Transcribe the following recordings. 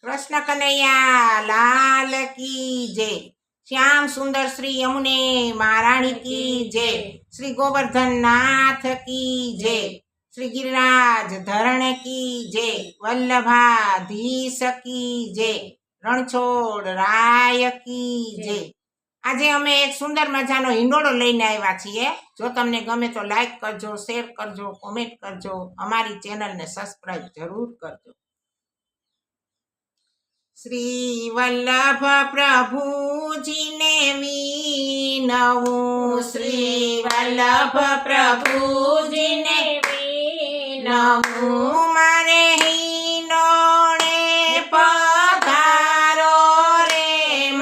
कृष्ण कन्हैया लाल की जय। श्याम सुंदर श्री यमुने महारानी की जय। श्री गोवर्धन नाथ की जय। श्री गिरिराज धरण की जय। वल्लभाधीश की जय। रणछोड़ राय की जय। આજે અમે એક સુંદર મજાનો હિંડોળો લઈને આવ્યા છીએ। જો તમને ગમે તો લાઈક કરજો, શેર કરજો, કોમેન્ટ કરજો, અમારી ચેનલને સબસ્ક્રાઇબ જરૂર કરજો। श्री वल्लभ प्रभु जी ने वीनवूं, श्री वल्लभ प्रभु जी ने वीनवूं, मारे हिंडोळे पधारो रे,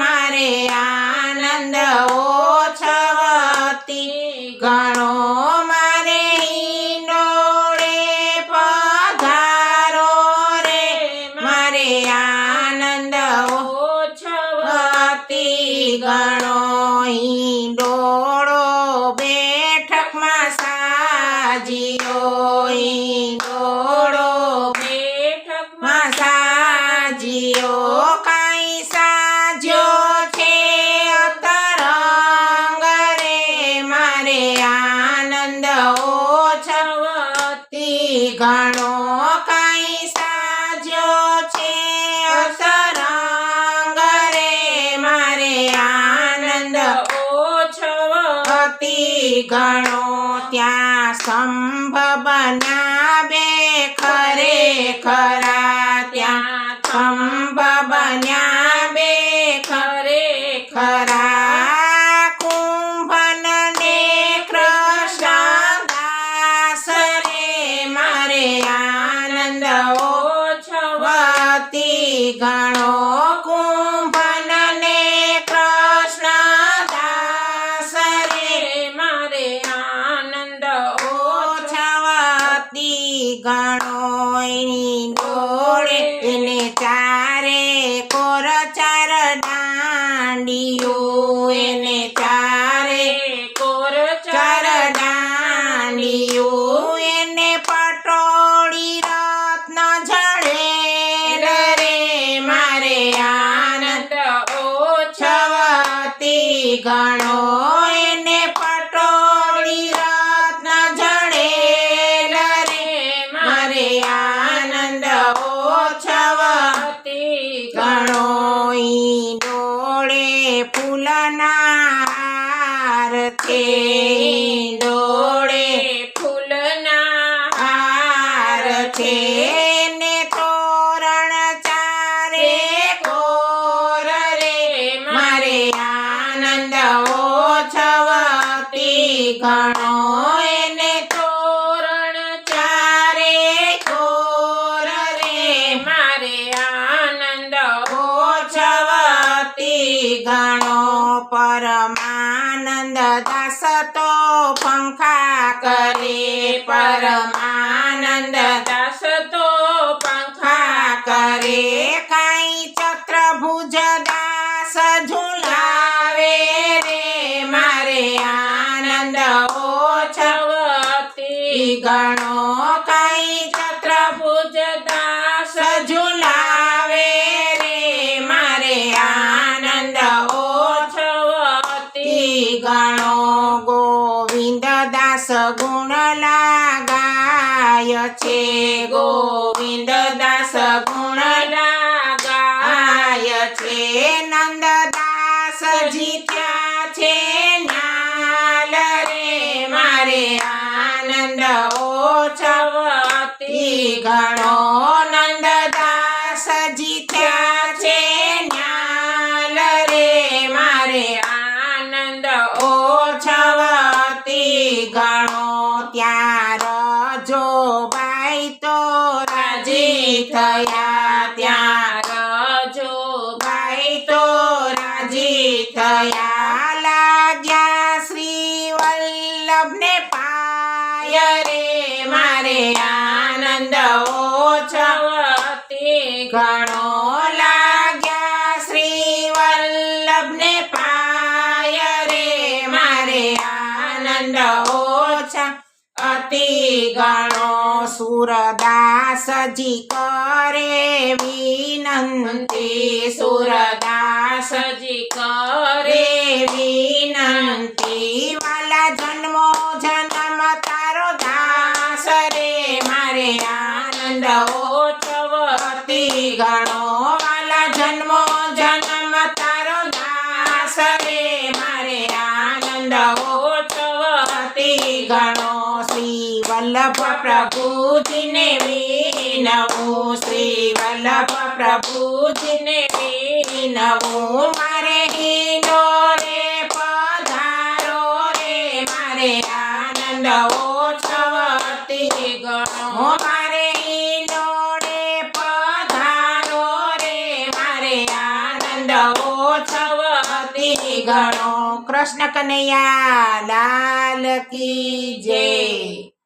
मारे आनंद ओछवती घणो, मारे हिंडोळे पधारो रे, मारे गणो हिंडोळो बेठकमां साजियो, हिंडोळो बेठकमां साजियो, काई साज्यो छे अतरंग रे, मारे आनंद ओछवती घणो, काई साज्यो छे अतरंग रे, मारे आनंद ओछवती घणो, त्यां संभ बन्या बे खरे खरा, त्यां संभ बन्या बे खरे खरा, कुंभन ने कृष्णदास रे, मारे आनंद ओछवती घणो, कुंभन ने कृष्णदास रे, मारे आनंद ओछवती घणो, हिंडोळे ने चारे कोर चार दांडियो, एने चारे कोर चार दांडियो, एने पटोળી रत्न झळेल रे, मारे आनंद ओछवती घणो, एने पटोળી रत्न झळेल रे, मारे आनंद ओछवती घणो, हिंडोळे फूलना हार छे, हिंडोळे फूलना हार छे, ने तोरण चारे कोर रे, मारे आनंद ओछवती घणो, एने तोरण चारे कोर रे, मारे आनंद ओछवती घणो, परमानंद दास तो पंखा करे, परमानंद दास तो पंखा करे, काई चत्रभुज दास झुलावे रे, मारे आनंद ओछवती घणो, काई चत्रभुज दास झुलावे रे, मारे आनंद ओछवती घणो, गोविंद दास गुण लागाय छे, गोविंद दास गुण लागाय छे, नंददास जीत्या छे न्याल रे, मारे आनंद ओछवती घणो, नंददास जीत्या छे न्याल रे, मारे आनंद ओछवती घणो, त्यार जो बाई तो राजी थया, त्यार जो बाई तो राजी थया, लाग्या श्री वल्लभ ने पाय रे, मारे आनंद ओछवती घणो, लाग्या श्री वल्लभ ने पाय रे, मारे आनंद ओछवती घणो, सूरदास સુરદાસજી કરે વિનંતી સુરદાસજી કરે વિનંતી વાલા જન્મો જન્મ તારો દાસ રે મારે આનંદ ઓછવ અતિ ગણો વાલા જન્મો જન્મ તારો દાસ રે મારે આનંદ ઓછવ અતિ ગણો શ્રી વલ્લભ પ્રભુજીને વિનવું શ્રી વલ્લભ પ્રભુજીને વિનવું મારે હિંડો રે પધારો રે મારે આનંદ ઓછવ અતિ ગણો મારે હિંડો રે પધારો રે મારે આનંદ ઓછવ અતિ ગણો કૃષ્ણ કનૈયા લાલ કી જય